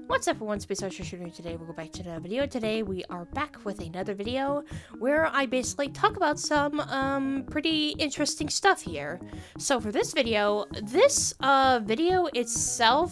What's up everyone, Space Archer Shooter. Today we'll go back to the video. Today we are back with another video where I basically talk about some pretty interesting stuff here. So for this video itself,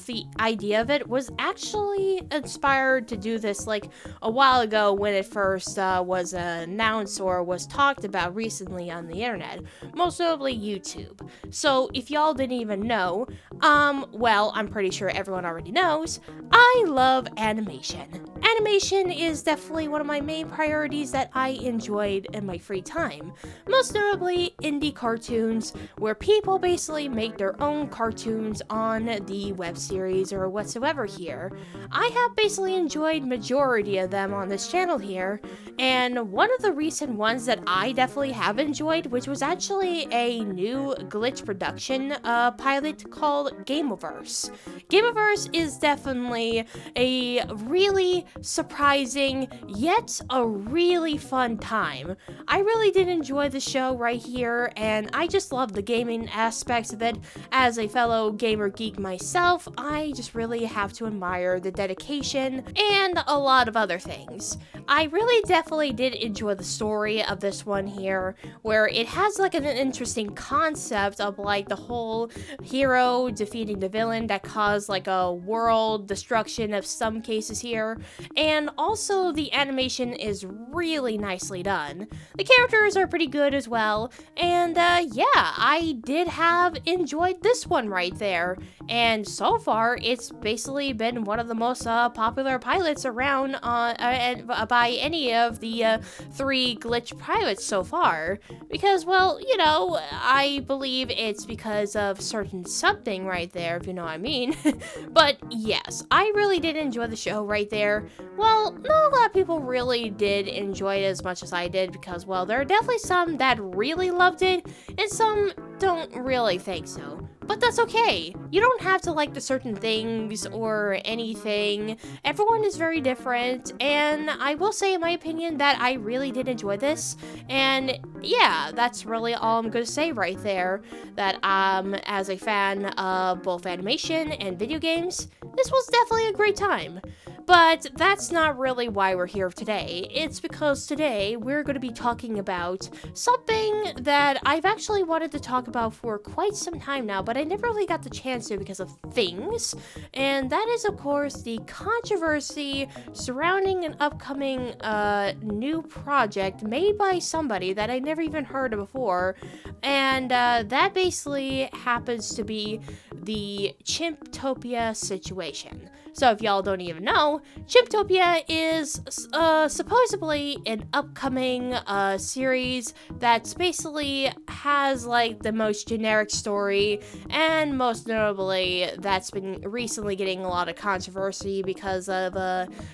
the idea of it was actually inspired to do this like a while ago when it first was announced or was talked about recently on the internet, most notably YouTube. So if y'all didn't even know, well, I'm pretty sure everyone already knows, I love animation. Animation is definitely one of my main priorities that I enjoyed in my free time. Most notably indie cartoons, where people basically make their own cartoons on the web series or whatsoever here. I have basically enjoyed majority of them on this channel here, and one of the recent ones that I definitely have enjoyed, which was actually a new glitch production pilot called Gameverse. Gameverse is definitely a really surprising yet a really fun time. I really did enjoy the show right here, and I just love the gaming aspects of it. As a fellow gamer geek myself, I just really have to admire the dedication and a lot of other things. I really definitely did enjoy the story of this one here, where it has like an interesting concept of like the whole hero defeating the villain that caused like a world destruction of some cases here, and also the animation is really nicely done. The characters are pretty good as well, and yeah, I did have enjoyed this one right there, and so far it's basically been one of the most popular pilots around by any of the three glitch pilots so far, because, well, you know, I believe it's because of certain something right there, if you know what I mean. But yes, I really did enjoy the show right there. Well, not a lot of people really did enjoy it as much as I did, because, well, there are definitely some that really loved it, and some don't really think so. But that's okay. You don't have to like the certain things or anything. Everyone is very different, and I will say in my opinion that I really did enjoy this. And yeah, that's really all I'm gonna say right there. That as a fan of both animation and video games, this was definitely a great time. But that's not really why we're here today. It's because today we're going to be talking about something that I've actually wanted to talk about for quite some time now, but I never really got the chance to because of things. And that is, of course, the controversy surrounding an upcoming new project made by somebody that I never even heard of before. And that basically happens to be the Chimptopia situation. So if y'all don't even know, Chimptopia is supposedly an upcoming series that's basically has like the most generic story, and most notably that's been recently getting a lot of controversy because of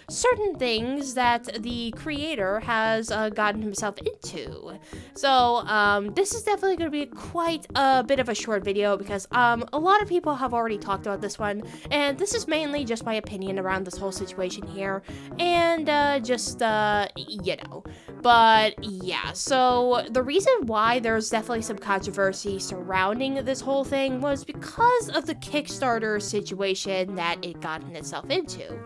certain things that the creator has gotten himself into. So this is definitely going to be quite a bit of a short video because a lot of people have already talked about this one, and this is mainly just my opinion around this whole situation here, and you know. But yeah, so the reason why there's definitely some controversy surrounding this whole thing was because of the Kickstarter situation that it gotten itself into.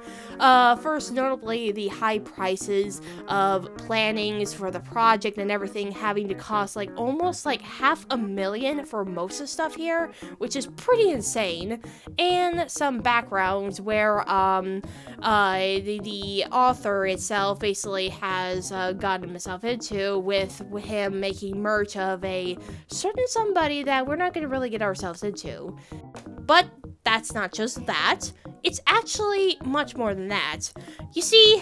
First notably, the high prices of plannings for the project and everything having to cost like almost like $500,000 for most of the stuff here, which is pretty insane, and some backgrounds where the author itself basically has gotten himself into with him making merch of a certain somebody that we're not going to really get ourselves into. But that's not just that. It's actually much more than that. You see,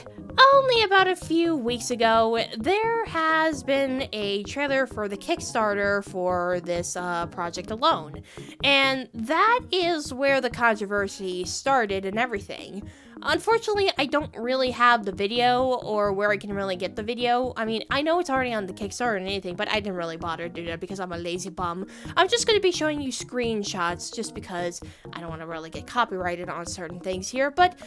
only about a few weeks ago, there has been a trailer for the Kickstarter for this project alone. And that is where the controversy started and everything. Unfortunately, I don't really have the video or where I can really get the video. I mean, I know it's already on the Kickstarter and anything, but I didn't really bother to do that because I'm a lazy bum. I'm just going to be showing you screenshots just because I don't want to really get copyrighted on certain important things here, but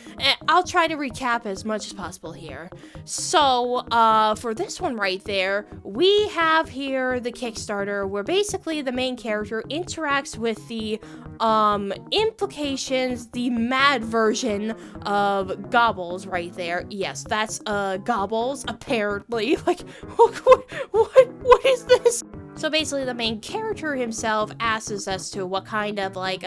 I'll try to recap as much as possible here. So, for this one right there, we have here the Kickstarter, where basically the main character interacts with the, implications, the mad version of Gobbles right there. Yes, that's, Gobbles, apparently. Like, what is this? So basically, the main character himself asks us to what kind of, like,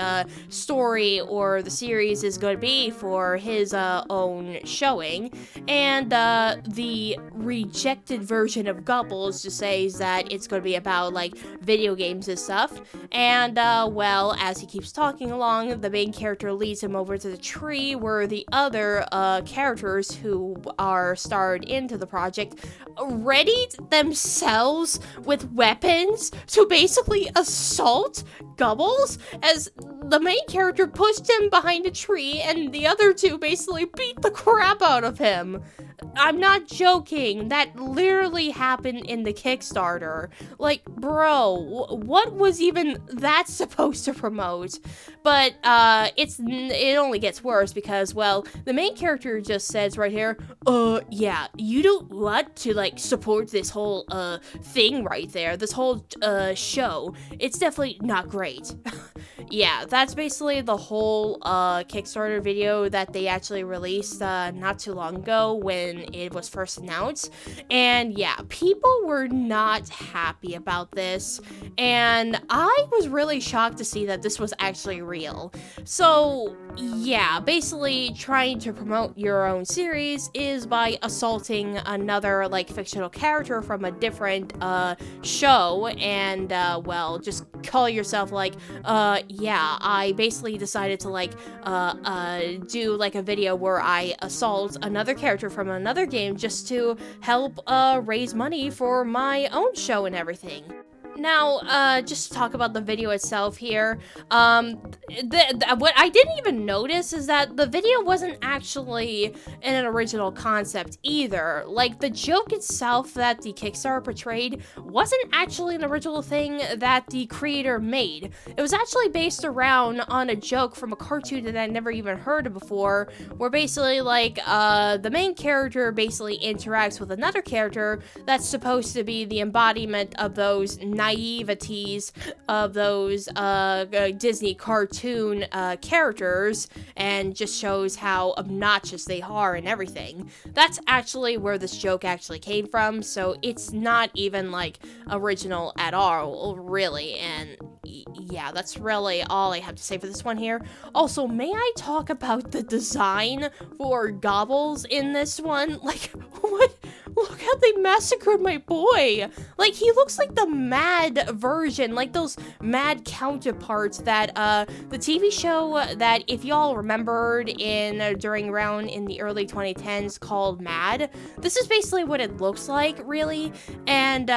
story or the series is going to be for his, own showing. And, the rejected version of Gobbles just says that it's going to be about, like, video games and stuff. And, well, as he keeps talking along, the main character leads him over to the tree where the other, characters who are starred into the project readied themselves with weapons to basically assault Gobbles, as the main character pushed him behind a tree and the other two basically beat the crap out of him. I'm not joking. That literally happened in the Kickstarter. Like, bro, what was even that supposed to promote? But it only gets worse because, well, the main character just says right here, yeah, you don't want to, like, support this whole thing right there, this whole show. It's definitely not great. Yeah, that's basically the whole Kickstarter video that they actually released not too long ago when it was first announced. And yeah, people were not happy about this, and I was really shocked to see that this was actually real. So yeah, basically trying to promote your own series is by assaulting another, like, fictional character from a different show, and well, just call yourself like, yeah, I basically decided to, like, do, like, a video where I assault another character from another game just to help raise money for my own show and everything. Now, just to talk about the video itself here, what I didn't even notice is that the video wasn't actually an original concept either. Like, the joke itself that the Kickstarter portrayed wasn't actually an original thing that the creator made. It was actually based around on a joke from a cartoon that I never even heard of before, where basically, like, the main character basically interacts with another character that's supposed to be the embodiment of those naiveties of those Disney cartoon characters, and just shows how obnoxious they are and everything. That's actually where this joke actually came from, so it's not even, like, original at all, really. And yeah, that's really all I have to say for this one here. Also, may I talk about the design for Gobbles in this one? Like, what? Look how they massacred my boy. Like, he looks like the mad version, like those mad counterparts that the TV show that, if y'all remembered during around in the early 2010s, called Mad. This is basically what it looks like, really. And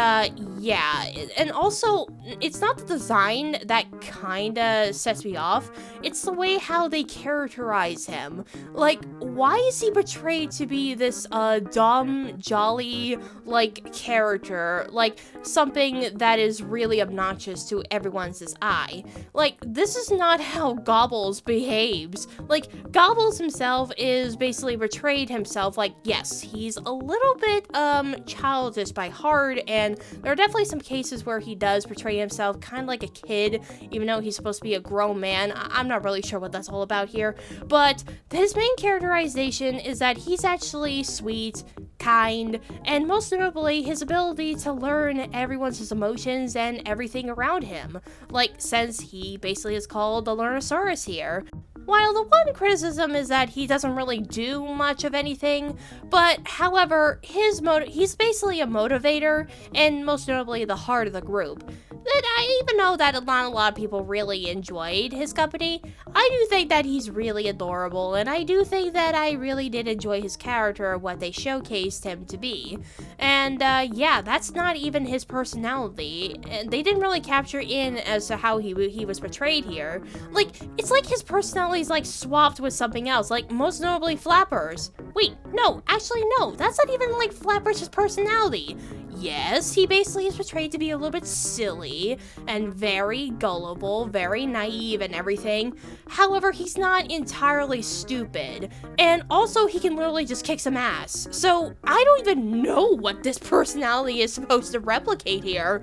yeah, and also it's not the design that kind of sets me off. It's the way how they characterize him. Like, why is he portrayed to be this dumb, jolly, like, character? Like, something that is really obnoxious to everyone's eye. Like, this is not how Gobbles behaves. Like, Gobbles himself is basically portrayed himself like, yes, he's a little bit childish by heart, and there are definitely some cases where he does portray himself kind of like a kid, even though he's supposed to be a grown man. I'm not really sure what that's all about here, but his main characterization is that he's actually sweet, kind, and most notably, his ability to learn everyone's emotions and everything around him. Like, since he basically is called the Learnosaurus here. While the one criticism is that he doesn't really do much of anything, but however, he's basically a motivator, and most notably the heart of the group. That I even know that not a lot of people really enjoyed his company. I do think that he's really adorable, and I do think that I really did enjoy his character, what they showcased him to be. And yeah, that's not even his personality. They didn't really capture in as to how he was portrayed here. Like, it's like his personality is like swapped with something else, like most notably Flappers. Wait, no, actually no, that's not even like Flappers' personality. yes, he basically is portrayed to be a little bit silly and very gullible, very naive and everything. However, he's not entirely stupid, and also he can literally just kick some ass. So I don't even know what this personality is supposed to replicate here.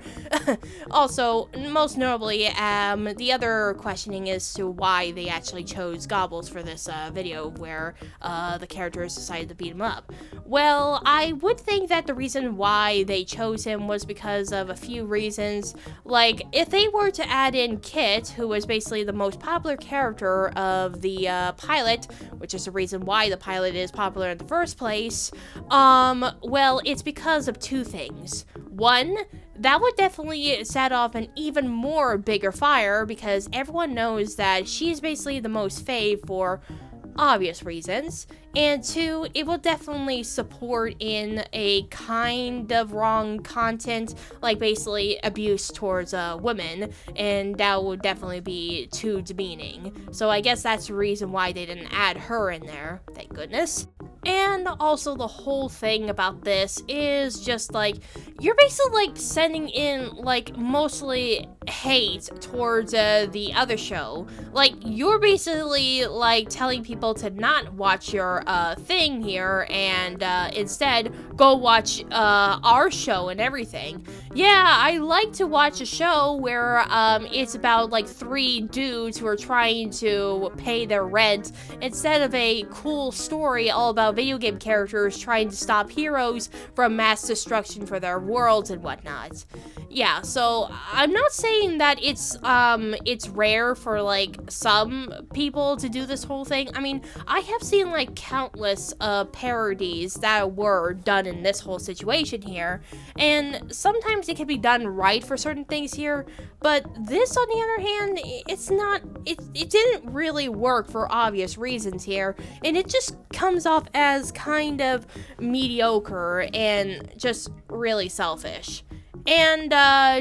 Also, most notably, the other questioning is to why they actually chose Gobbles for this video where the characters decided to beat him up. Well, I would think that the reason why they chose him was because of a few reasons. Like, if they were to add in Kit, who was basically the most popular character of the pilot, which is the reason why the pilot is popular in the first place, well, it's because of two things. One, that would definitely set off an even more bigger fire because everyone knows that she's basically the most fave for obvious reasons. And two, it will definitely support in a kind of wrong content, like basically abuse towards women, and that would definitely be too demeaning. So I guess that's the reason why they didn't add her in there, thank goodness. And also the whole thing about this is just like, you're basically like sending in like mostly hate towards the other show. Like, you're basically like telling people to not watch your thing here and instead go watch our show and everything. Yeah, I like to watch a show where it's about like 3 dudes who are trying to pay their rent instead of a cool story all about video game characters trying to stop heroes from mass destruction for their worlds and whatnot. Yeah, so I'm not saying that it's rare for like some people to do this whole thing. I mean, I have seen like countless parodies that were done in this whole situation here, and sometimes it can be done right for certain things here, but this on the other hand, it didn't really work for obvious reasons here, and it just comes off as kind of mediocre and just really selfish. And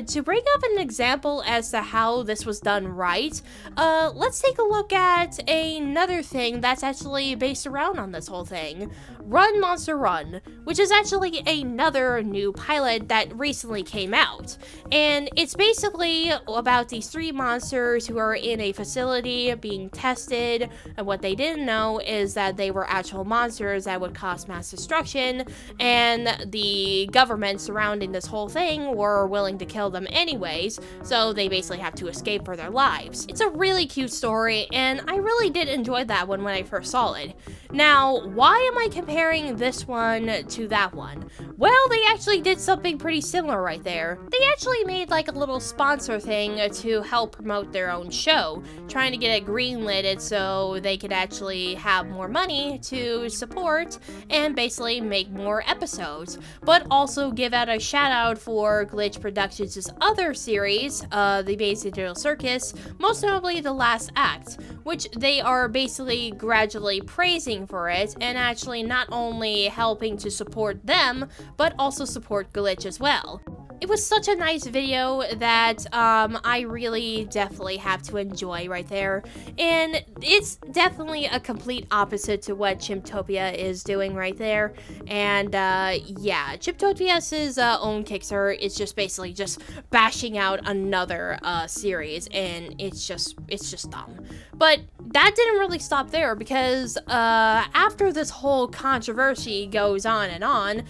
to bring up an example as to how this was done right, let's take a look at another thing that's actually based around on this whole thing. Run Monster Run, which is actually another new pilot that recently came out. And it's basically about these 3 monsters who are in a facility being tested, and what they didn't know is that they were actual monsters that would cause mass destruction, and the government surrounding this whole thing were willing to kill them anyways, so they basically have to escape for their lives. It's a really cute story, and I really did enjoy that one when I first saw it. Now, why am I comparing this one to that one? Well, they actually did something pretty similar right there. They actually made like a little sponsor thing to help promote their own show, trying to get it greenlit so they could actually have more money to support and basically make more episodes, but also give out a shout out for Glitch Productions' other series, the Basic Digital Circus, most notably The Last Act, which they are basically gradually praising for it and actually not only helping to support them, but also support Glitch as well. It was such a nice video that I really definitely have to enjoy right there, and it's definitely a complete opposite to what Chimptopia is doing right there. And yeah, Chimptopia's own Kickstarter is just basically just bashing out another series, and it's just dumb. But that didn't really stop there, because after this whole controversy goes on and on,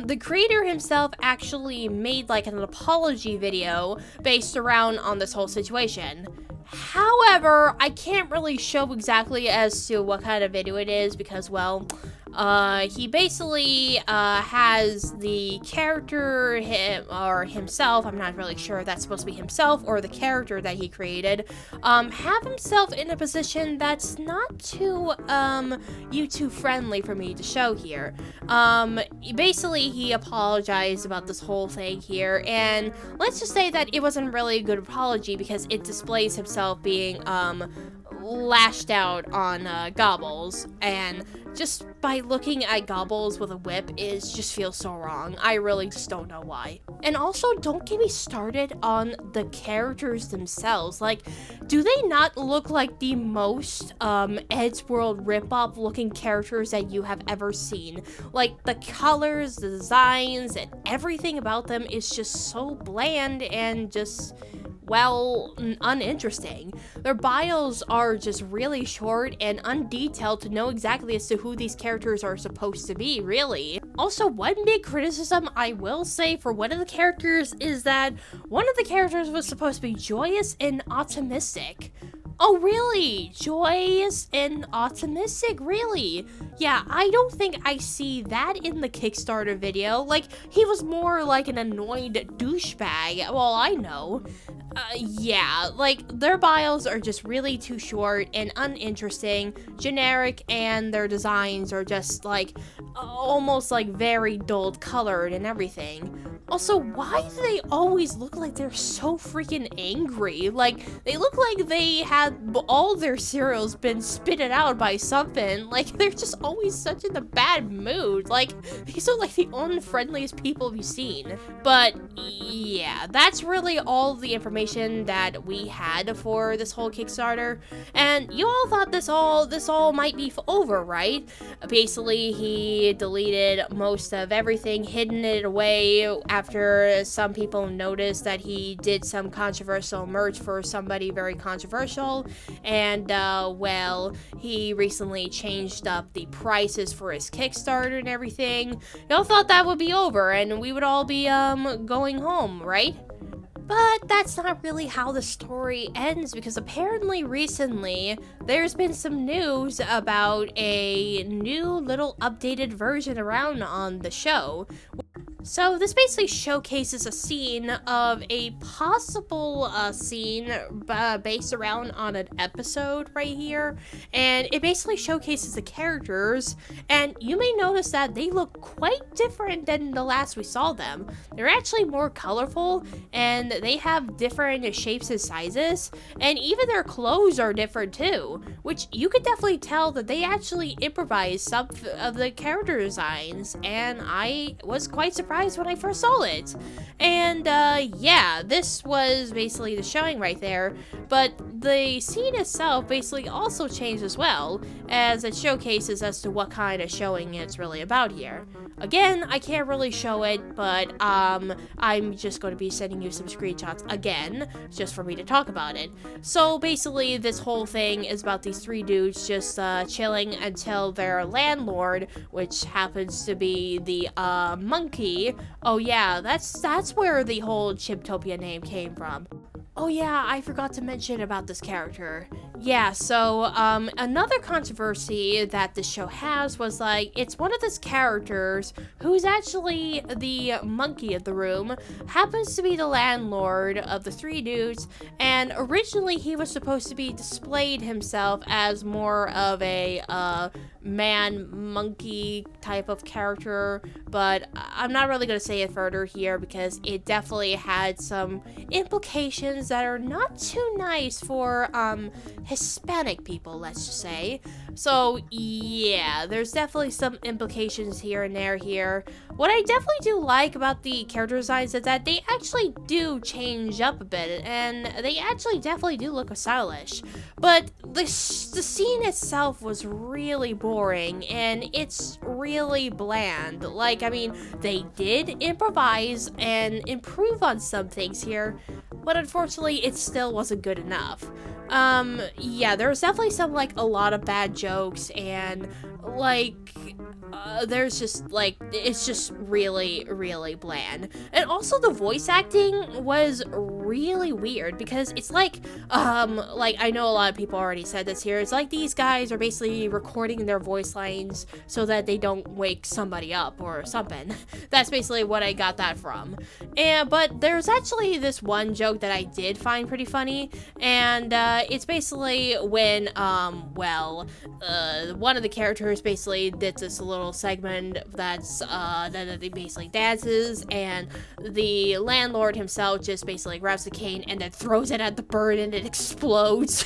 the creator himself actually made like an apology video based around on this whole situation. However, I can't really show exactly as to what kind of video it is because, well, he basically has the character himself, I'm not really sure if that's supposed to be himself or the character that he created, have himself in a position that's not too YouTube friendly for me to show here. Basically, he apologized about this whole thing here, and let's just say that it wasn't really a good apology because it displays himself being lashed out on Gobbles, and just by looking at Gobbles with a whip just feels so wrong. I really just don't know why. And also, don't get me started on the characters themselves. Like, do they not look like the most Eddsworld ripoff looking characters that you have ever seen? Like, the colors, the designs, and everything about them is just so bland and just, well, uninteresting. Their bios are just really short and undetailed to know exactly as to who these characters are supposed to be, really. Also, one big criticism I will say for one of the characters is that one of the characters was supposed to be joyous and optimistic. Oh, really? Joyous and optimistic? Really? Yeah, I don't think I see that in the Kickstarter video. Like, he was more like an annoyed douchebag. Well, I know. Yeah, like, their bios are just really too short and uninteresting, generic, and their designs are just, like, almost, like, very dulled colored and everything. Also, why do they always look like they're so freaking angry? Like, they look like they had all their cereals been spitted out by something. Like, they're just always such in a bad mood. Like, these are like the unfriendliest people we've seen. But, yeah, that's really all the information that we had for this whole Kickstarter. And you all thought this all might be over, right? Basically, he deleted most of everything, hidden it away after some people noticed that he did some controversial merch for somebody very controversial, and well, he recently changed up the prices for his Kickstarter and everything. Y'all thought that would be over and we would all be going home, right? But that's not really how the story ends, because apparently recently there's been some news about a new little updated version around on the show. So this basically showcases a scene of a possible scene based around on an episode right here, and it basically showcases the characters, and you may notice that they look quite different than the last we saw them. They're actually more colorful, and they have different shapes and sizes, and even their clothes are different too, which you could definitely tell that they actually improvised some of the character designs, and I was quite surprised when I first saw it. And yeah, this was basically the showing right there, but the scene itself basically also changed as well, as it showcases as to what kind of showing it's really about here. Again, I can't really show it, but I'm just going to be sending you some screenshots again, just for me to talk about it. So basically, this whole thing is about these three dudes just chilling until their landlord, which happens to be the monkey. Oh yeah, that's where the whole Chimptopia name came from. Oh yeah, I forgot to mention about this character. Yeah, so, another controversy that this show has was, like, it's one of these characters who's actually the monkey of the room, happens to be the landlord of the three dudes, and originally he was supposed to be displayed himself as more of a, man-monkey type of character, but I'm not really going to say it further here because it definitely had some implications that are not too nice for Hispanic people, let's just say. So yeah, there's definitely some implications here and there here. What I definitely do like about the character designs is that they actually do change up a bit, and they actually definitely do look stylish. But the scene itself was really boring, and it's really bland. Like, I mean, they did improvise and improve on some things here, but unfortunately, it still wasn't good enough. Yeah, there was definitely some, like, a lot of bad jokes, and, like, there's just, like, it's just really, really bland. And also the voice acting was really weird, because it's like I know a lot of people already said this here, it's like these guys are basically recording their voice lines so that they don't wake somebody up or something. That's basically what I got that from. But there's actually this one joke that I did find pretty funny, and it's basically when, one of the characters basically did this little segment that's, that he basically dances, and the landlord himself just basically grabs the cane and then throws it at the bird and it explodes.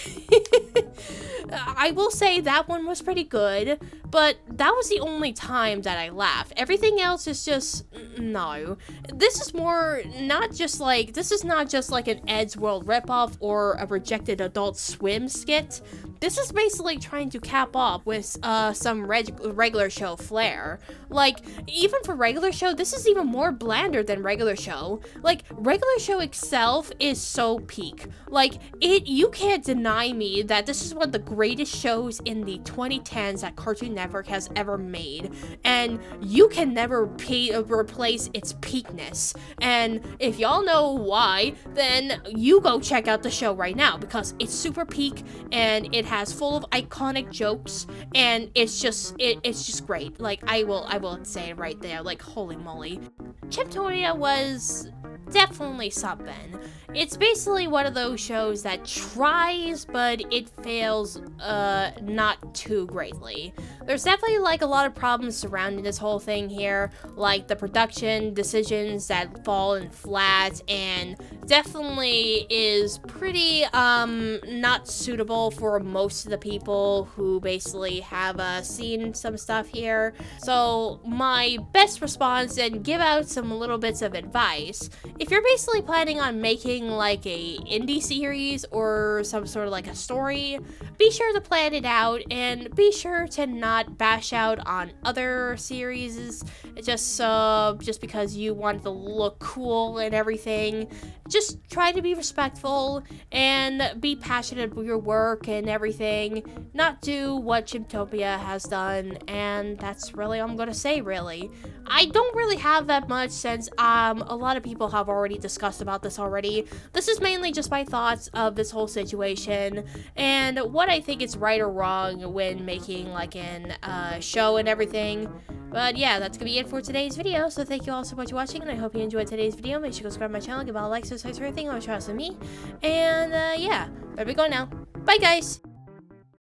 I will say that one was pretty good, but that was the only time that I laughed. Everything else is just, no. This is not just like an Eddsworld ripoff or a rejected Adult Swim skit. This is basically trying to cap off with some regular show flair. Like, even for regular show, this is even more blander than regular show. Like, regular show itself is so peak. Like, you can't deny me that this is one of the greatest shows in the 2010s that Cartoon Network has ever made. And you can never replace its peakness. And if y'all know why, then you go check out the show right now, because it's super peak and it has full of iconic jokes, and it's just great. Like, I will say it right there, like, holy moly. Chimptopia was definitely something. It's basically one of those shows that tries, but it fails not too greatly. There's definitely like a lot of problems surrounding this whole thing here, like the production decisions that fall in flat, and definitely is pretty not suitable for most of the people who basically have seen some stuff here. So my best response, and give out some little bits of advice, if you're basically planning on making like a indie series or some sort of like a story, be sure to plan it out, and be sure to not bash out on other series just because you want to look cool and everything. Just try to be respectful and be passionate about your work and everything. Not do what Chimptopia has done, and that's really all I'm gonna say, really. I don't really have that much, since a lot of people have already discussed about this already. This is mainly just my thoughts of this whole situation and what I think is right or wrong when making like an show and everything. But yeah, that's gonna be it for today's video. So thank you all so much for watching, and I hope you enjoyed today's video. Make sure to subscribe to my channel, give it a like, subscribe for everything, always trust in me. And yeah, better be going now. Bye guys!